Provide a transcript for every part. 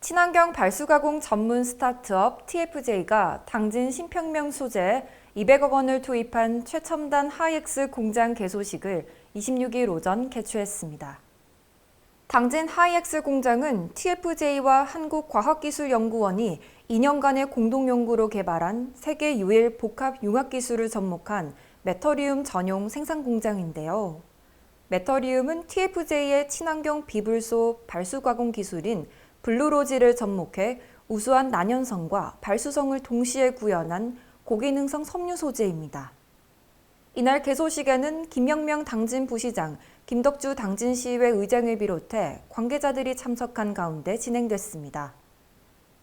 친환경 발수가공 전문 스타트업 TFJ가 당진 신평명 소재에 200억 원을 투입한 최첨단 하이엑스 공장 개소식을 26일 오전 개최했습니다. 당진 하이엑스 공장은 TFJ와 한국과학기술연구원이 2년간의 공동연구로 개발한 세계 유일 복합 융합 기술을 접목한 메터리움 전용 생산 공장인데요. 메터리움은 TFJ의 친환경 비불소 발수가공 기술인 블루로지를 접목해 우수한 난연성과 발수성을 동시에 구현한 고기능성 섬유 소재입니다. 이날 개소식에는 김영명 당진 부시장, 김덕주 당진시의회 의장을 비롯해 관계자들이 참석한 가운데 진행됐습니다.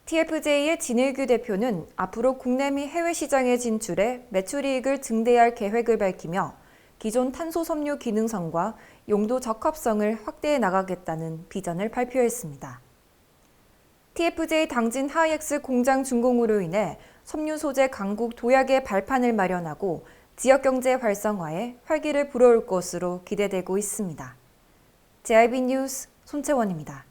TFJ의 진일규 대표는 앞으로 국내 및 해외 시장에 진출해 매출이익을 증대할 계획을 밝히며 기존 탄소 섬유 기능성과 용도 적합성을 확대해 나가겠다는 비전을 발표했습니다. TFJ 당진 하이엑스 공장 준공으로 인해 섬유 소재 강국 도약의 발판을 마련하고 지역경제 활성화에 활기를 불어올 것으로 기대되고 있습니다. JIB 뉴스 손채원입니다.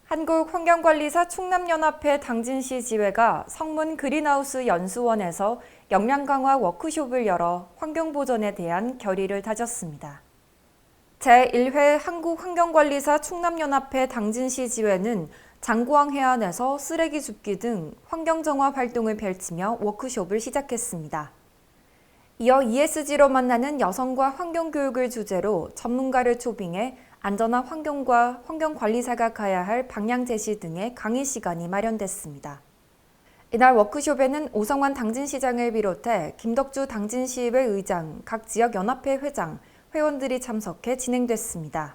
한국환경관리사 충남연합회 당진시 지회가 성문 그린하우스 연수원에서 역량 강화 워크숍을 열어 환경보전에 대한 결의를 다졌습니다. 제1회 한국환경관리사 충남연합회 당진시 지회는 장고항 해안에서 쓰레기 줍기 등 환경정화 활동을 펼치며 워크숍을 시작했습니다. 이어 ESG로 만나는 여성과 환경교육을 주제로 전문가를 초빙해 안전한 환경과 환경관리사가 가야 할 방향 제시 등의 강의 시간이 마련됐습니다. 이날 워크숍에는 오성환 당진시장을 비롯해 김덕주 당진시의회 의장, 각 지역연합회 회장, 회원들이 참석해 진행됐습니다.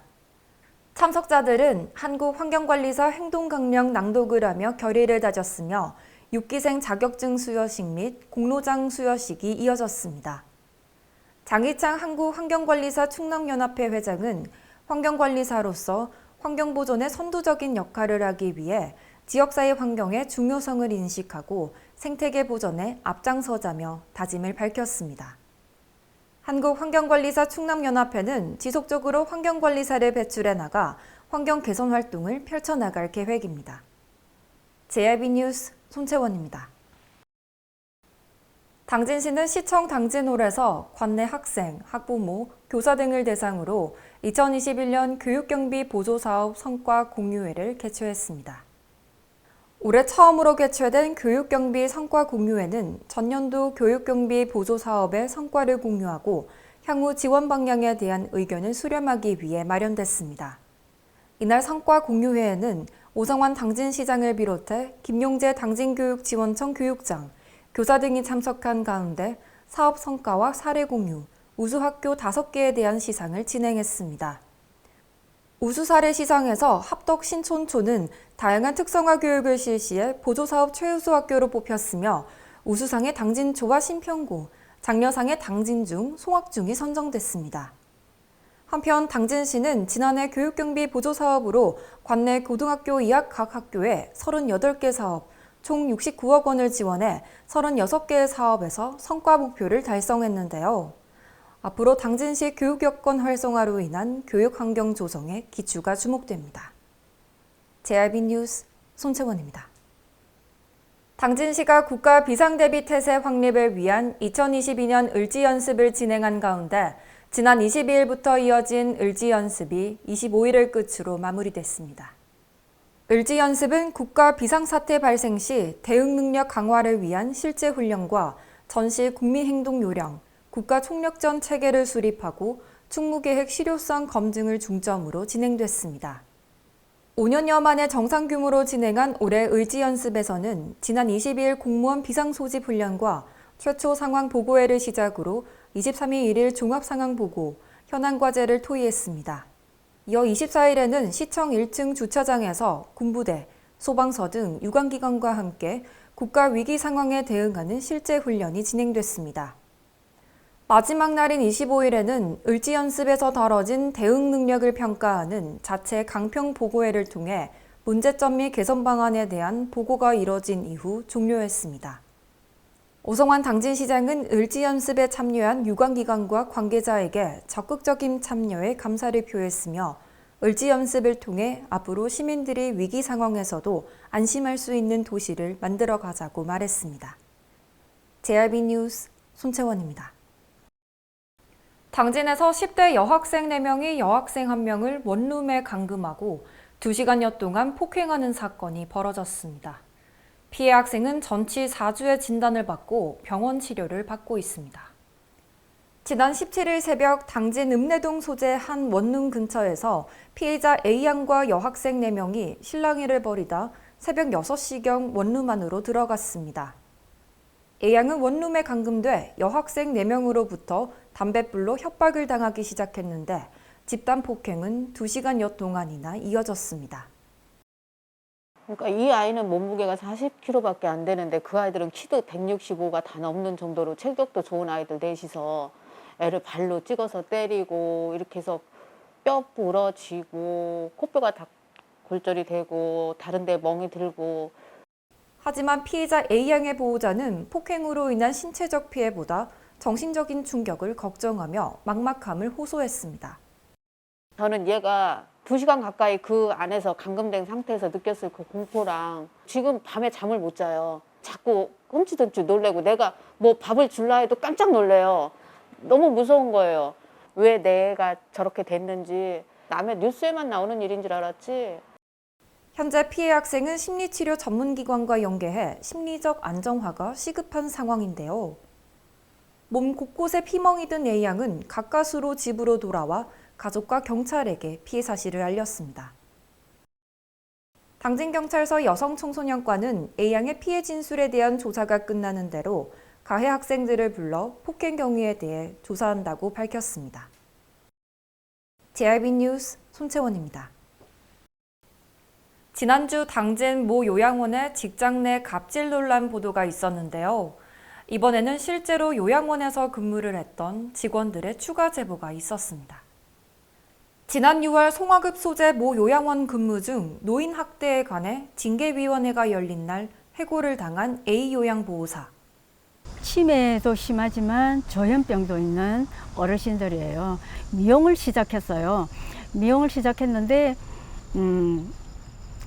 참석자들은 한국환경관리사 행동강령 낭독을 하며 결의를 다졌으며 6기생 자격증 수여식 및 공로장 수여식이 이어졌습니다. 장희창 한국환경관리사 충남연합회 회장은 환경관리사로서 환경보존에 선두적인 역할을 하기 위해 지역사회 환경의 중요성을 인식하고 생태계 보전에 앞장서자며 다짐을 밝혔습니다. 한국환경관리사 충남연합회는 지속적으로 환경관리사를 배출해 나가 환경 개선 활동을 펼쳐나갈 계획입니다. JIB 뉴스 손채원입니다. 당진시는 시청 당진홀에서 관내 학생, 학부모, 교사 등을 대상으로 2021년 교육경비 보조사업 성과 공유회를 개최했습니다. 올해 처음으로 개최된 교육경비 성과 공유회는 전년도 교육경비 보조사업의 성과를 공유하고 향후 지원 방향에 대한 의견을 수렴하기 위해 마련됐습니다. 이날 성과 공유회에는 오성환 당진시장을 비롯해 김용재 당진교육지원청 교육장, 교사 등이 참석한 가운데 사업 성과와 사례 공유, 우수학교 5개에 대한 시상을 진행했습니다. 우수사례 시상에서 합덕신촌초는 다양한 특성화 교육을 실시해 보조사업 최우수 학교로 뽑혔으며 우수상의 당진초와 신평고, 장려상의 당진중, 송악중이 선정됐습니다. 한편 당진시는 지난해 교육경비 보조사업으로 관내 고등학교 이하 각 학교에 38개 사업, 총 69억 원을 지원해 36개의 사업에서 성과 목표를 달성했는데요. 앞으로 당진시 교육 여건 활성화로 인한 교육 환경 조성에 기초가 주목됩니다. JIB 뉴스 손채원입니다. 당진시가 국가 비상대비 태세 확립을 위한 2022년 을지연습을 진행한 가운데 지난 22일부터 이어진 을지연습이 25일을 끝으로 마무리됐습니다. 을지연습은 국가 비상사태 발생 시 대응 능력 강화를 위한 실제 훈련과 전시 국민행동 요령, 국가총력전 체계를 수립하고 충무계획 실효성 검증을 중점으로 진행됐습니다. 5년여 만에 정상 규모로 진행한 올해 을지연습에서는 지난 22일 공무원 비상소집 훈련과 최초 상황 보고회를 시작으로 23일 1일 종합상황보고, 현안과제를 토의했습니다. 이어 24일에는 시청 1층 주차장에서 군부대, 소방서 등 유관기관과 함께 국가 위기 상황에 대응하는 실제 훈련이 진행됐습니다. 마지막 날인 25일에는 을지연습에서 다뤄진 대응 능력을 평가하는 자체 강평 보고회를 통해 문제점 및 개선 방안에 대한 보고가 이뤄진 이후 종료했습니다. 오성환 당진시장은 을지연습에 참여한 유관기관과 관계자에게 적극적인 참여에 감사를 표했으며 을지 연습을 통해 앞으로 시민들이 위기 상황에서도 안심할 수 있는 도시를 만들어 가자고 말했습니다. JRB 뉴스 손채원입니다. 당진에서 10대 여학생 4명이 여학생 1명을 원룸에 감금하고 2시간여 동안 폭행하는 사건이 벌어졌습니다. 피해 학생은 전치 4주의 진단을 받고 병원 치료를 받고 있습니다. 지난 17일 새벽 당진 읍내동 소재 한 원룸 근처에서 피해자 A양과 여학생 4명이 실랑이를 벌이다 새벽 6시경 원룸 안으로 들어갔습니다. A양은 원룸에 감금돼 여학생 4명으로부터 담뱃불로 협박을 당하기 시작했는데 집단 폭행은 2시간여 동안이나 이어졌습니다. 그러니까 이 아이는 몸무게가 40kg밖에 안 되는데 그 아이들은 키도 165가 다 넘는 정도로 체격도 좋은 아이들 넷이서 애를 발로 찍어서 때리고 이렇게 해서 뼈 부러지고 코뼈가 다 골절이 되고 다른 데 멍이 들고. 하지만 피해자 A양의 보호자는 폭행으로 인한 신체적 피해보다 정신적인 충격을 걱정하며 막막함을 호소했습니다. 저는 얘가 2시간 가까이 그 안에서 감금된 상태에서 느꼈을 그 공포랑 지금 밤에 잠을 못 자요. 자꾸 끔찍끔찍 놀래고 내가 뭐 밥을 줄라 해도 깜짝 놀래요. 너무 무서운 거예요. 왜 내가 저렇게 됐는지 남의 뉴스에만 나오는 일인 줄 알았지. 현재 피해 학생은 심리치료 전문기관과 연계해 심리적 안정화가 시급한 상황인데요. 몸 곳곳에 피멍이 든 A양은 가까스로 집으로 돌아와 가족과 경찰에게 피해 사실을 알렸습니다. 당진경찰서 여성청소년과는 A양의 피해 진술에 대한 조사가 끝나는 대로 가해 학생들을 불러 폭행 경위에 대해 조사한다고 밝혔습니다. JRB 뉴스 손채원입니다. 지난주 당진 모 요양원의 직장 내 갑질 논란 보도가 있었는데요. 이번에는 실제로 요양원에서 근무를 했던 직원들의 추가 제보가 있었습니다. 지난 6월 송화급 소재 모 요양원 근무 중 노인 학대에 관해 징계위원회가 열린 날 해고를 당한 A 요양보호사. 치매도 심하지만 조현병도 있는 어르신들이에요. 미용을 시작했어요. 미용을 시작했는데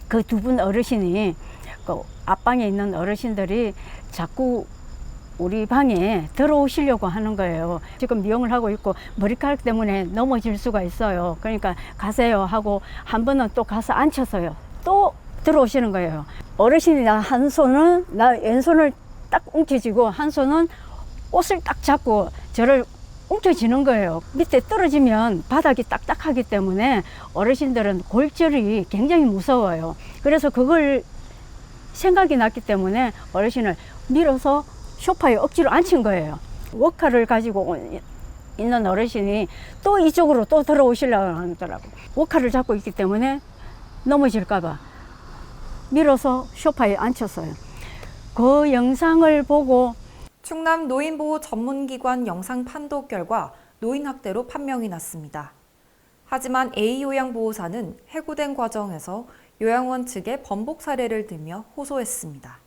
그 두 분 어르신이 그 앞방에 있는 어르신들이 자꾸 우리 방에 들어오시려고 하는 거예요. 지금 미용을 하고 있고 머리카락 때문에 넘어질 수가 있어요. 그러니까 가세요 하고 한 번은 또 가서 앉혀서요. 또 들어오시는 거예요. 어르신이 한 손은 나 왼손을 딱 움켜쥐고 한 손은 옷을 딱 잡고 저를 움켜쥐는 거예요. 밑에 떨어지면 바닥이 딱딱하기 때문에 어르신들은 골절이 굉장히 무서워요. 그래서 그걸 생각이 났기 때문에 어르신을 밀어서 소파에 억지로 앉힌 거예요. 워커를 가지고 있는 어르신이 또 이쪽으로 또 들어오시려고 하더라고요. 워커를 잡고 있기 때문에 넘어질까 봐 밀어서 소파에 앉혔어요. 그 영상을 보고 충남 노인보호 전문기관 영상 판독 결과 노인학대로 판명이 났습니다. 하지만 A 요양보호사는 해고된 과정에서 요양원 측에 번복 사례를 들며 호소했습니다.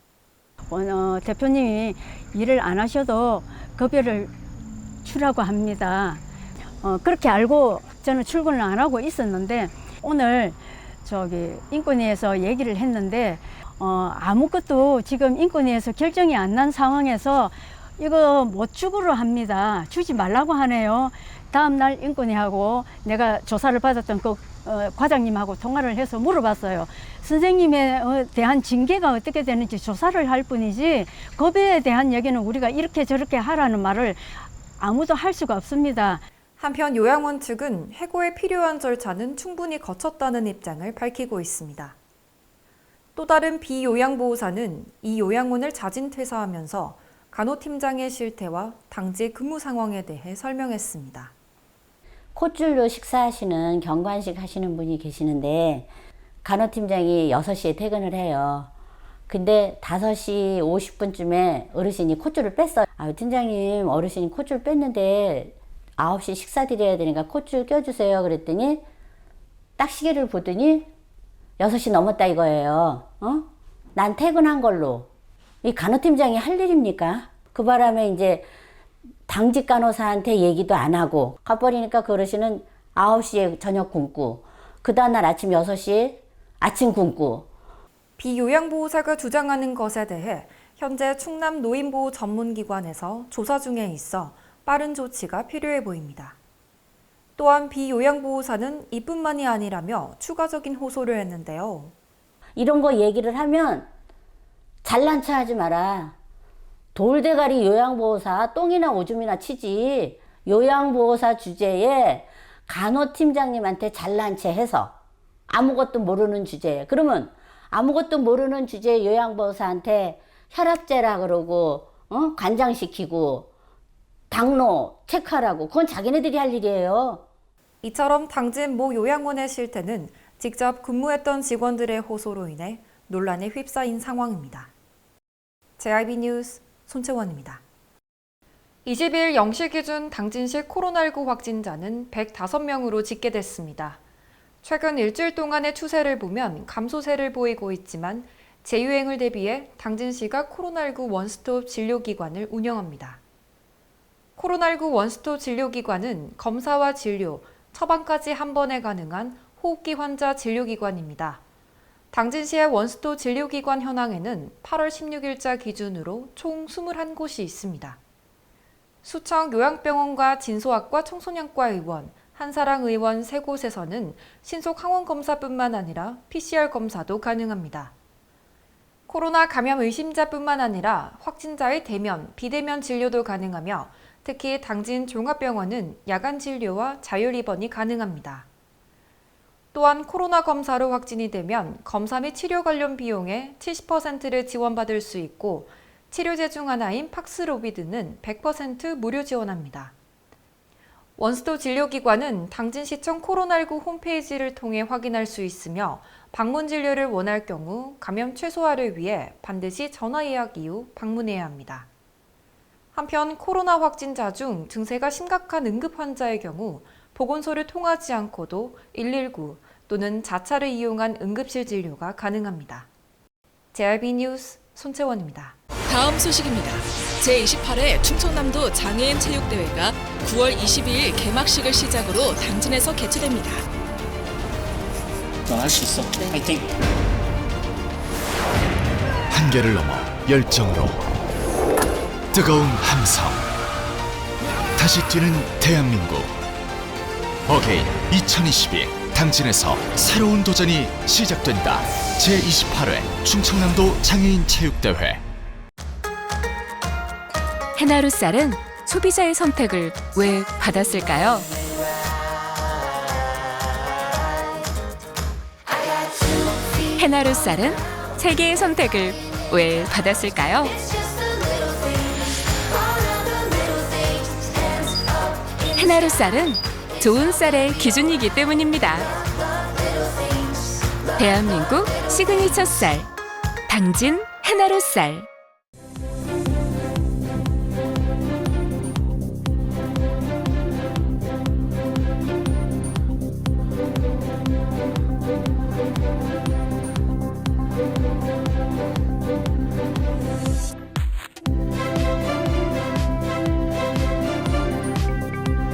대표님이 일을 안 하셔도 급여를 주라고 합니다. 그렇게 알고 저는 출근을 안 하고 있었는데 오늘 인권위에서 얘기를 했는데 아무것도 지금 인권위에서 결정이 안 난 상황에서 이거 못 주기로 합니다. 주지 말라고 하네요. 다음날 인권위하고 내가 조사를 받았던 그 과장님하고 통화를 해서 물어봤어요. 선생님에 대한 징계가 어떻게 되는지 조사를 할 뿐이지 법에 대한 얘기는 우리가 이렇게 저렇게 하라는 말을 아무도 할 수가 없습니다. 한편 요양원 측은 해고에 필요한 절차는 충분히 거쳤다는 입장을 밝히고 있습니다. 또 다른 비요양보호사는 이 요양원을 자진 퇴사하면서 간호팀장의 실태와 당지 근무 상황에 대해 설명했습니다. 콧줄로 식사하시는 경관식 하시는 분이 계시는데 간호팀장이 6시에 퇴근을 해요. 근데 5시 50분쯤에 어르신이 콧줄을 뺐어요. 팀장님 어르신이 콧줄 뺐는데 9시 식사 드려야 되니까 콧줄 껴주세요. 그랬더니 딱 시계를 보더니 6시 넘었다 이거예요. 난 퇴근한 걸로. 이 간호팀장이 할 일입니까? 그 바람에 이제 당직 간호사한테 얘기도 안 하고 가버리니까 그 어르신은 9시에 저녁 굶고 그 다음날 아침 6시에 아침 굶고. 비요양보호사가 주장하는 것에 대해 현재 충남 노인보호 전문기관에서 조사 중에 있어 빠른 조치가 필요해 보입니다. 또한 비요양보호사는 이뿐만이 아니라며 추가적인 호소를 했는데요. 이런 거 얘기를 하면 잘난 체 하지 마라. 돌대가리 요양보호사 똥이나 오줌이나 치지. 요양보호사 주제에 간호팀장님한테 잘난 체 해서 아무것도 모르는 주제에. 그러면 아무것도 모르는 주제에 요양보호사한테 혈압재라 그러고 관장시키고 당뇨 체크하라고. 그건 자기네들이 할 일이에요. 이처럼 당진 모 요양원의 실태는 직접 근무했던 직원들의 호소로 인해 논란에 휩싸인 상황입니다. JIB 뉴스 손채원입니다. 20일 0시 기준 당진시 코로나19 확진자는 105명으로 집계됐습니다. 최근 일주일 동안의 추세를 보면 감소세를 보이고 있지만 재유행을 대비해 당진시가 코로나19 원스톱 진료기관을 운영합니다. 코로나19 원스톱 진료기관은 검사와 진료, 처방까지 한 번에 가능한 호흡기 환자 진료기관입니다. 당진시의 원스톱 진료기관 현황에는 8월 16일자 기준으로 총 21곳이 있습니다. 수청 요양병원과 진소학과 청소년과 의원, 한사랑 의원 3곳에서는 신속 항원 검사뿐만 아니라 PCR 검사도 가능합니다. 코로나 감염 의심자뿐만 아니라 확진자의 대면, 비대면 진료도 가능하며 특히 당진 종합병원은 야간 진료와 자율 입원이 가능합니다. 또한 코로나 검사로 확진이 되면 검사 및 치료 관련 비용의 70%를 지원받을 수 있고 치료제 중 하나인 팍스로비드는 100% 무료 지원합니다. 원스톱 진료기관은 당진시청 코로나19 홈페이지를 통해 확인할 수 있으며 방문 진료를 원할 경우 감염 최소화를 위해 반드시 전화 예약 이후 방문해야 합니다. 한편 코로나 확진자 중 증세가 심각한 응급 환자의 경우 보건소를 통하지 않고도 119 또는 자차를 이용한 응급실 진료가 가능합니다. JIB 뉴스 손채원입니다. 다음 소식입니다. 제28회 충청남도 장애인 체육대회가 9월 22일 개막식을 시작으로 당진에서 개최됩니다. 넌 할 수 있어. 파이팅! 한계를 넘어 열정으로 뜨거운 함성 다시 뛰는 대한민국 어게인 2022 당진에서 새로운 도전이 시작된다. 제28회 충청남도 장애인 체육대회. 해나루 쌀은 소비자의 선택을 왜 받았을까요? 해나루 쌀은 세계의 선택을 왜 받았을까요? 해나루 쌀은 좋은 쌀의 기준이기 때문입니다. 대한민국 시그니처 쌀, 당진 해나루 쌀.